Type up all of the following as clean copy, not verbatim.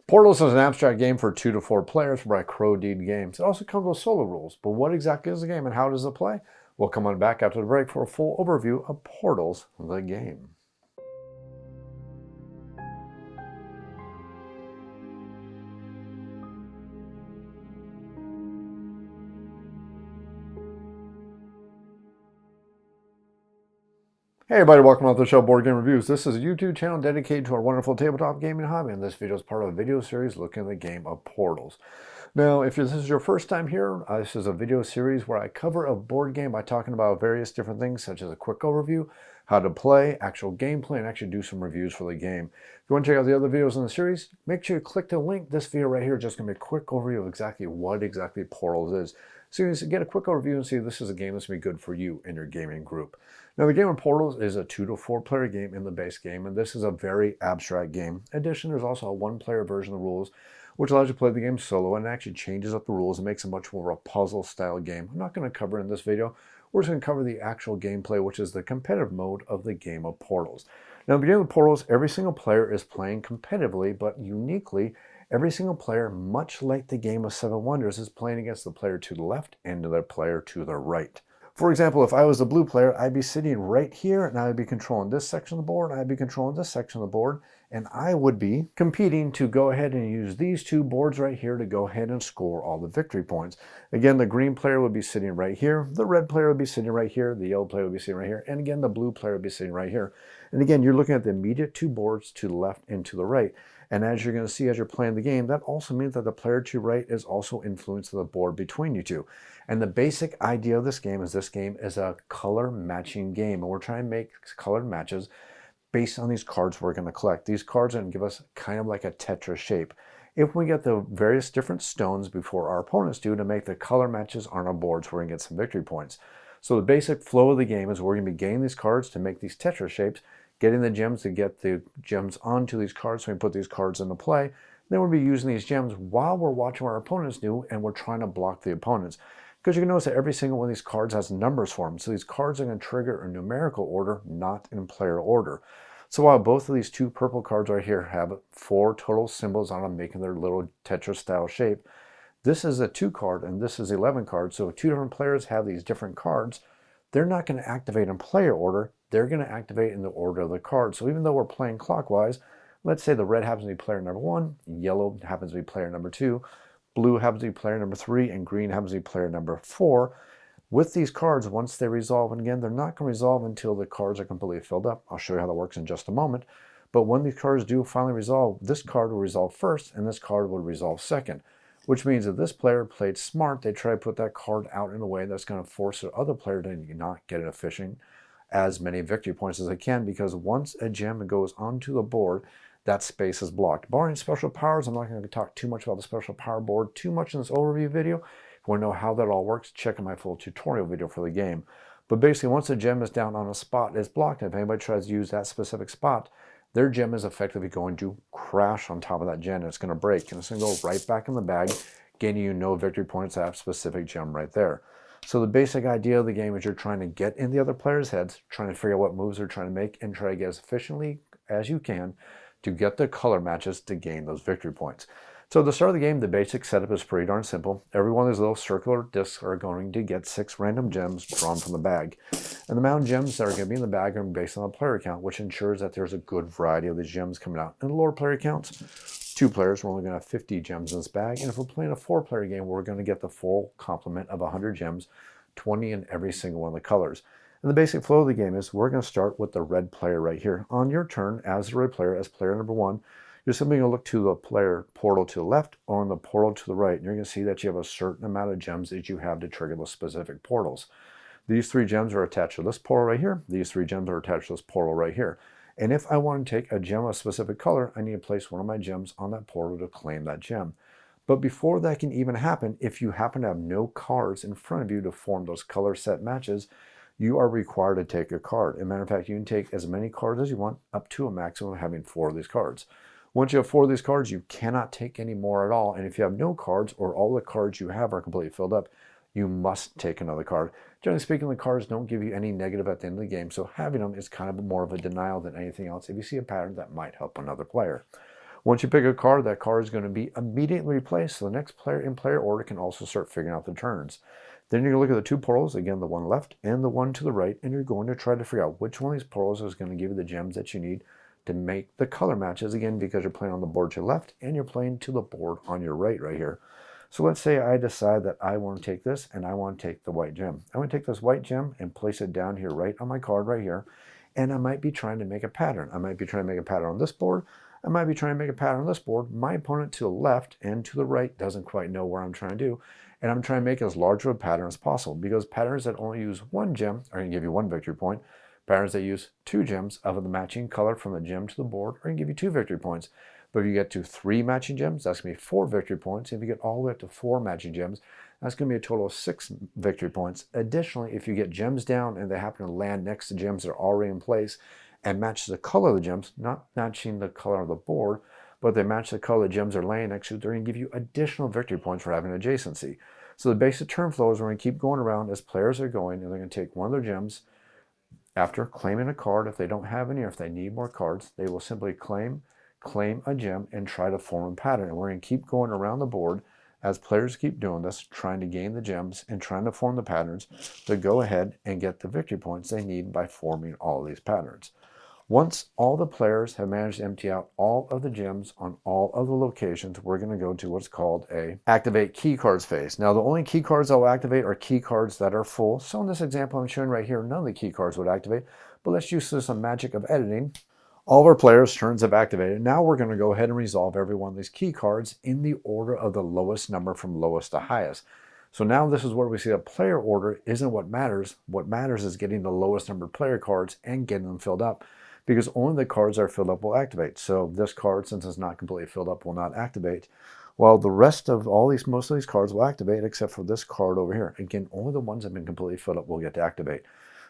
Portals is an abstract game for 2 to 4 players by Crow Deed Games. It also comes with solo rules, but what exactly is the game and how does it play? We'll come on back after the break for a full overview of Portals, the game. Hey everybody, welcome to the show Board Game Reviews. This is a YouTube channel dedicated to our wonderful tabletop gaming hobby, and this video is part of a video series looking at the game of Portals. Now, if this is your first time here, this is a video series where I cover a board game by talking about various different things, such as a quick overview, how to play, actual gameplay, and actually do some reviews for the game. If you want to check out the other videos in the series, make sure you click the link. This video right here is just going to be a quick overview of exactly what Portals is. So you can get a quick overview and see this is a game that's going to be good for you and your gaming group. Now, the game of Portals is a 2 to 4 player game in the base game, and this is a very abstract game. In addition, there's also a 1-player version of the rules, which allows you to play the game solo and actually changes up the rules and makes it much more of a puzzle-style game. I'm not going to cover it in this video. We're just going to cover the actual gameplay, which is the competitive mode of the game of Portals. Now, in the game of Portals, every single player is playing competitively, but uniquely, every single player, much like the game of Seven Wonders, is playing against the player to the left and the player to the right. For example, if I was the blue player, I'd be sitting right here and I would be controlling this section of the board, and I'd be controlling this section of the board, and I would be competing to go ahead and use these two boards right here to go ahead and score all the victory points. Again, the green player would be sitting right here, the red player would be sitting right here, the yellow player would be sitting right here, and again, the blue player would be sitting right here. And again, you're looking at the immediate two boards to the left and to the right. And as you're going to see as you're playing the game, that also means that the player to right is also influencing the board between you two. And the basic idea of this game is a color matching game. And we're trying to make colored matches based on these cards we're going to collect. These cards are going to give us kind of like a Tetris shape. If we get the various different stones before our opponents do to make the color matches on our boards, we're going to get some victory points. So the basic flow of the game is we're going to be getting these cards to make these Tetris shapes, getting the gems to get the gems onto these cards so we can put these cards into play. Then we'll be using these gems while we're watching what our opponents do, and we're trying to block the opponents. Because you can notice that every single one of these cards has numbers for them. So these cards are going to trigger in numerical order, not in player order. So while both of these two purple cards right here have 4 total symbols on them, making their little Tetris style shape, this is a 2 card and this is 11 cards. So if 2 different players have these different cards, they're not going to activate in player order. They're going to activate in the order of the cards. So even though we're playing clockwise, let's say the red happens to be player number 1, yellow happens to be player number 2, blue happens to be player number 3, and green happens to be player number 4. With these cards, once they resolve, and again, they're not going to resolve until the cards are completely filled up. I'll show you how that works in just a moment. But when these cards do finally resolve, this card will resolve first, and this card will resolve second. Which means if this player played smart, they try to put that card out in a way that's going to force the other player to not get it efficient as many victory points as they can, because once a gem goes onto the board, that space is blocked. Barring special powers, I'm not going to talk too much about the special power board too much in this overview video. If you want to know how that all works, check out my full tutorial video for the game. But basically, once a gem is down on a spot, it's blocked. If anybody tries to use that specific spot, their gem is effectively going to crash on top of that gem, and it's going to break, and it's going to go right back in the bag, gaining you no victory points at that specific gem right there. So the basic idea of the game is you're trying to get in the other players' heads, trying to figure out what moves they're trying to make, and try to get as efficiently as you can to get the color matches to gain those victory points. So at the start of the game, the basic setup is pretty darn simple. Every one of these little circular discs are going to get 6 random gems drawn from the bag. And the amount of gems that are going to be in the bag are based on the player count, which ensures that there's a good variety of these gems coming out. And the lower player counts, 2 players, we're only going to have 50 gems in this bag. And if we're playing a 4-player game, we're going to get the full complement of 100 gems, 20 in every single one of the colors. And the basic flow of the game is we're going to start with the red player right here. On your turn, as the red player, as player number 1, you're simply going to look to the player portal to the left or on the portal to the right. And you're going to see that you have a certain amount of gems that you have to trigger those specific portals. These 3 gems are attached to this portal right here. These 3 gems are attached to this portal right here. And if I want to take a gem of a specific color, I need to place one of my gems on that portal to claim that gem. But before that can even happen, if you happen to have no cards in front of you to form those color set matches, you are required to take a card. As a matter of fact, you can take as many cards as you want, up to a maximum of having 4 of these cards. Once you have 4 of these cards, you cannot take any more at all. And if you have no cards or all the cards you have are completely filled up, you must take another card. Generally speaking, the cards don't give you any negative at the end of the game, so having them is kind of more of a denial than anything else if you see a pattern that might help another player. Once you pick a card, that card is going to be immediately replaced, so the next player in player order can also start figuring out the turns. Then you're going to look at the two portals, again, the one left and the one to the right, and you're going to try to figure out which one of these portals is going to give you the gems that you need to make the color matches, again, because you're playing on the board to your left and you're playing to the board on your right here. So let's say I decide that I want to take this and I want to take the white gem. I want to take this white gem and place it down here right on my card right here, and I might be trying to make a pattern. I might be trying to make a pattern on this board. I might be trying to make a pattern on this board. My opponent to the left and to the right doesn't quite know what I'm trying to do, and I'm trying to make as large of a pattern as possible, because patterns that only use one gem are going to give you 1 victory point. Patterns that use 2 gems of the matching color from the gem to the board are going to give you 2 victory points. But if you get to 3 matching gems, that's going to be 4 victory points. If you get all the way up to 4 matching gems, that's going to be a total of 6 victory points. Additionally, if you get gems down and they happen to land next to gems that are already in place and match the color of the gems, not matching the color of the board, but they match the color the gems are laying next to, they're going to give you additional victory points for having adjacency. So the basic turn flow is we're going to keep going around as players are going, and they're going to take one of their gems. After claiming a card, if they don't have any or if they need more cards, they will simply claim a gem and try to form a pattern. And we're going to keep going around the board as players keep doing this, trying to gain the gems and trying to form the patterns to go ahead and get the victory points they need by forming all of these patterns. Once all the players have managed to empty out all of the gems on all of the locations, we're going to go to what's called a activate key cards phase. Now, the only key cards that will activate are key cards that are full. So in this example I'm showing right here, none of the key cards would activate, but let's use some magic of editing. All of our players' turns have activated. Now we're going to go ahead and resolve every one of these key cards in the order of the lowest number from lowest to highest. So now this is where we see that player order isn't what matters. What matters is getting the lowest numbered player cards and getting them filled up, because only the cards that are filled up will activate. So this card, since it's not completely filled up, will not activate. While the rest of most of these cards will activate, except for this card over here. Again, only the ones that have been completely filled up will get to activate.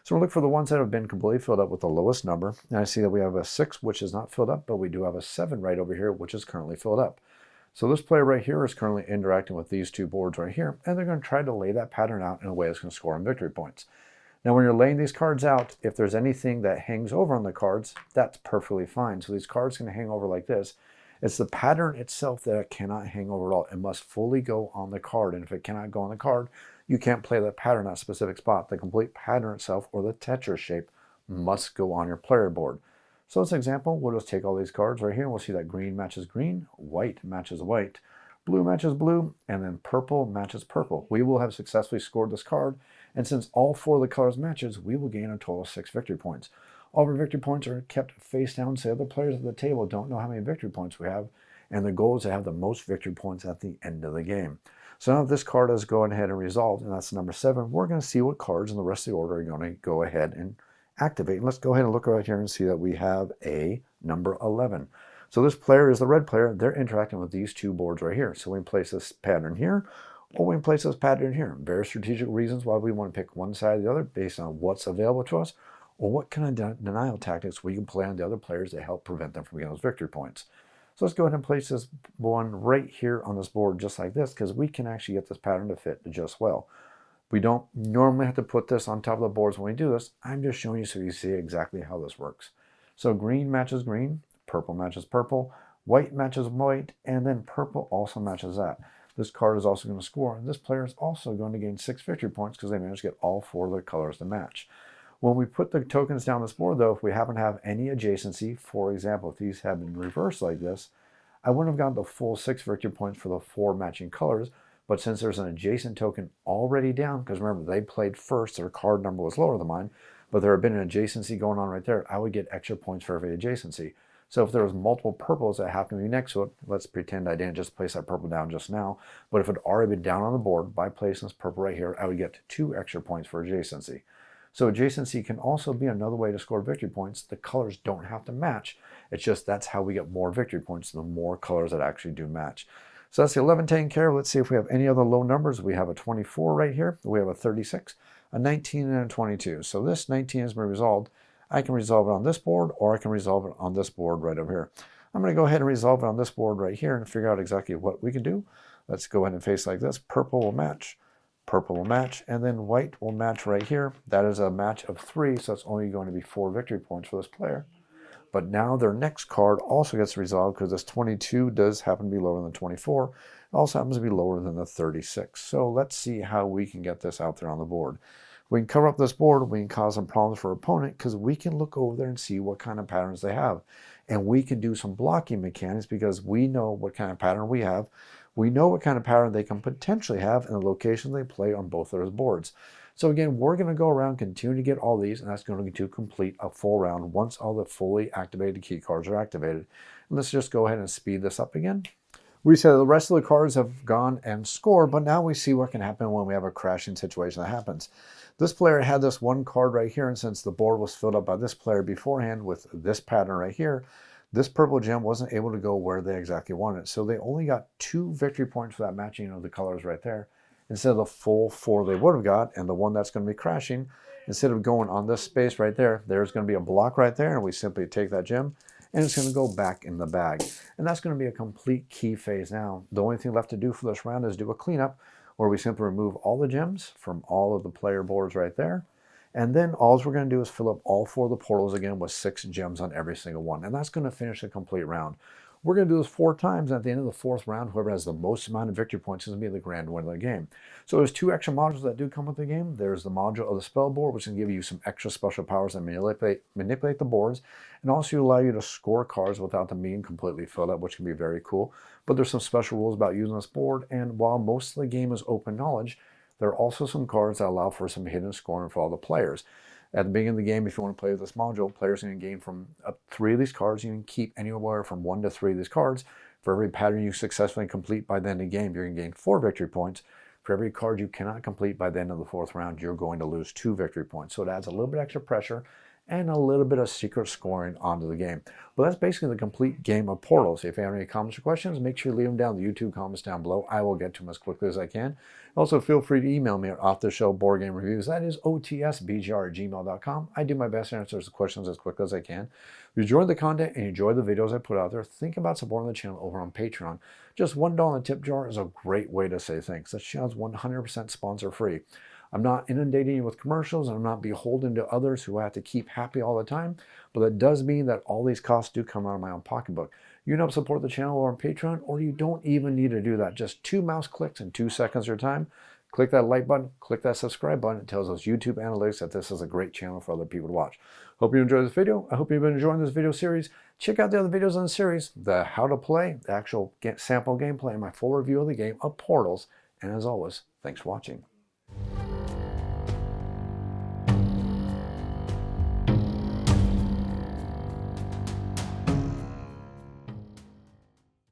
So we'll look for the ones that have been completely filled up with the lowest number. And I see that we have a 6, which is not filled up, but we do have a 7 right over here, which is currently filled up. So this player right here is currently interacting with these 2 boards right here, and they're going to try to lay that pattern out in a way that's going to score on victory points. Now, when you're laying these cards out, if there's anything that hangs over on the cards, that's perfectly fine. So these cards can hang over like this. It's the pattern itself that it cannot hang over at all. It must fully go on the card. And if it cannot go on the card, you can't play that pattern at a specific spot. The complete pattern itself, or the Tetris shape, must go on your player board. So as an example, we'll just take all these cards right here, and we'll see that green matches green, white matches white, blue matches blue, and then purple matches purple. We will have successfully scored this card, and since all 4 of the colors matches, we will gain a total of 6 victory points. All of our victory points are kept face down, so other players at the table don't know how many victory points we have, and the goal is to have the most victory points at the end of the game. So now this card is going ahead and resolved, and that's number 7. We're going to see what cards in the rest of the order are going to go ahead and activate. And let's go ahead and look right here and see that we have a number 11. So this player is the red player. They're interacting with these 2 boards right here. So we can place this pattern here, or we can place this pattern here. Very strategic reasons why we want to pick one side or the other based on what's available to us, or what kind of denial tactics we can play on the other players to help prevent them from getting those victory points. So let's go ahead and place this one right here on this board just like this, because we can actually get this pattern to fit just well. We don't normally have to put this on top of the boards when we do this. I'm just showing you so you see exactly how this works. So green matches green, purple matches purple, white matches white, and then purple also matches that. This card is also going to score, and this player is also going to gain 6 victory points because they managed to get all 4 of their colors to match. When we put the tokens down this board, though, if we happen to have any adjacency, for example, if these had been reversed like this, I wouldn't have gotten the full 6 victory points for the 4 matching colors, but since there's an adjacent token already down, because remember, they played first, their card number was lower than mine, but there had been an adjacency going on right there, I would get extra points for every adjacency. So if there was multiple purples that happened to be next to it, let's pretend I didn't just place that purple down just now, but if it had already been down on the board, by placing this purple right here, I would get 2 extra points for adjacency. So adjacency can also be another way to score victory points. The colors don't have to match. It's just that's how we get more victory points, the more colors that actually do match. So that's the 11 taken care of. Let's see if we have any other low numbers. We have a 24 right here. We have a 36, a 19, and a 22. So this 19 has been resolved. I can resolve it on this board, or I can resolve it on this board right over here. I'm going to go ahead and resolve it on this board right here and figure out exactly what we can do. Let's go ahead and face like this. Purple will match. Purple will match, and then white will match right here. That is a match of 3, so it's only going to be 4 victory points for this player. But now their next card also gets resolved because this 22 does happen to be lower than 24. It also happens to be lower than the 36. So let's see how we can get this out there on the board. We can cover up this board, we can cause some problems for our opponent because we can look over there and see what kind of patterns they have. And we can do some blocking mechanics because we know what kind of pattern we have. We know what kind of pattern they can potentially have and the location they play on both of those boards. So again, we're going to go around, continue to get all these, and that's going to complete a full round once all the fully activated key cards are activated. And let's just go ahead and speed this up again. We said the rest of the cards have gone and scored, but now we see what can happen when we have a crashing situation that happens. This player had this one card right here, and since the board was filled up by this player beforehand with this pattern right here, this purple gem wasn't able to go where they exactly wanted. So they only got 2 victory points for that matching of the colors right there, instead of the full 4 they would have got. And the one that's going to be crashing, instead of going on this space right there, there's going to be a block right there, and we simply take that gem, and it's going to go back in the bag. And that's going to be a complete key phase now. The only thing left to do for this round is do a cleanup, where we simply remove all the gems from all of the player boards right there. And then all we're going to do is fill up all 4 of the portals again with 6 gems on every single one. And that's going to finish the complete round. We're going to do this 4 times. And at the end of the 4th round, whoever has the most amount of victory points is going to be the grand winner of the game. So there's 2 extra modules that do come with the game. There's the module of the spell board, which can give you some extra special powers that manipulate the boards, and also allow you to score cards without them being completely filled up, which can be very cool. But there's some special rules about using this board, and while most of the game is open knowledge, there are also some cards that allow for some hidden scoring for all the players. At the beginning of the game, if you want to play with this module, players are going to gain from 3 of these cards. You can keep anywhere from 1 to 3 of these cards. For every pattern you successfully complete by the end of the game, you're going to gain 4 victory points. For every card you cannot complete by the end of the 4th round, you're going to lose 2 victory points. So it adds a little bit extra pressure and a little bit of secret scoring onto the game. But that's basically the complete game of Portals. If you have any comments or questions, make sure you leave them down in the YouTube comments down below. I will get to them as quickly as I can. Also, feel free to email me at off-the-show-board-game-reviews. That is otsbgr@gmail.com. I do my best to answer the questions as quickly as I can. If you enjoy the content and you enjoy the videos I put out there, think about supporting the channel over on Patreon. Just $1 in the tip jar is a great way to say thanks. This channel is 100% sponsor free. I'm not inundating you with commercials, and I'm not beholden to others who have to keep happy all the time, but that does mean that all these costs do come out of my own pocketbook. You can help support the channel over on Patreon, or you don't even need to do that. Just 2 mouse clicks and 2 seconds of your time. Click that like button, click that subscribe button. It tells those YouTube analytics that this is a great channel for other people to watch. Hope you enjoyed this video. I hope you've been enjoying this video series. Check out the other videos in the series, the how to play, the actual sample gameplay, and my full review of the game of Portals. And as always, thanks for watching.